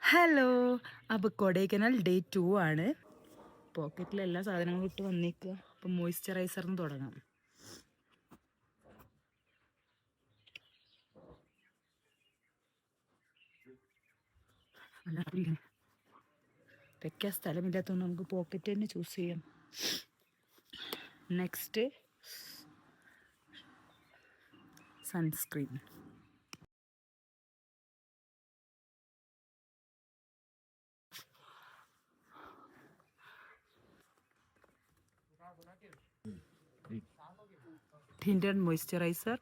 Hello. അപ്പോൾ Kodaikanal day 2 ആണ്. പോക്കറ്റിൽ എല്ലാ സാധനങ്ങളും ഇട്ട് വന്നേക്കുക. അപ്പം മോയ്സ്ചറൈസറിന് തുടങ്ങാം. വെക്കാൻ സ്ഥലമില്ലാത്തതുകൊണ്ട് നമുക്ക് പോക്കറ്റ് തന്നെ ചൂസ് ചെയ്യാം. Next sunscreen. Tinted moisturiser.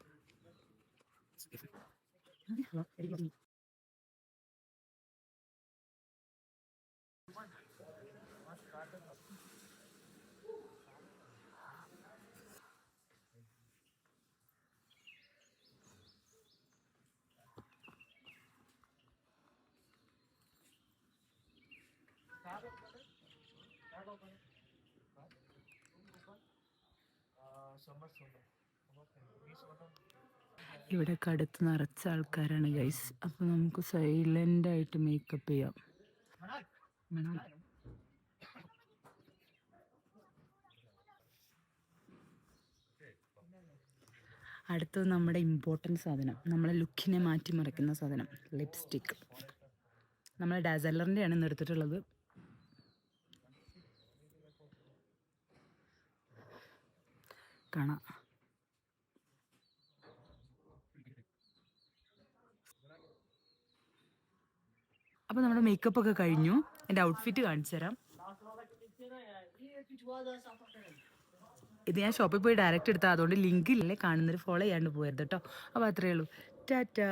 ഇവിടെ കടുത്ത് നിറച്ച ആൾക്കാരാണ് ഗൈസ്. അപ്പോൾ നമുക്ക് സൈലൻ്റായിട്ട് മേക്കപ്പ് ചെയ്യാം. അടുത്തത് നമ്മുടെ ഇമ്പോർട്ടൻറ്റ് സാധനം, നമ്മളെ ലുക്കിനെ മാറ്റിമറിക്കുന്ന സാധനം, ലിപ്സ്റ്റിക്ക്. നമ്മൾ ഡാസലറിൻ്റെയാണ് ഇന്ന് എടുത്തിട്ടുള്ളത്. കാണാം. അപ്പോൾ നമ്മുടെ മേക്കപ്പ് ഒക്കെ കഴിഞ്ഞു. എൻ്റെ ഔട്ട്ഫിറ്റ് കാണിച്ചു തരാം. ഇത് ഞാൻ ഷോപ്പിൽ പോയി ഡയറക്റ്റ് എടുത്താൽ, അതുകൊണ്ട് ലിങ്ക് ഇല്ലേ, കാണുന്നവർ ഫോളോ ചെയ്യാണ്ട് പോയത് കേട്ടോ. അപ്പോൾ അത്രയേ ഉള്ളൂ. ടാറ്റാ.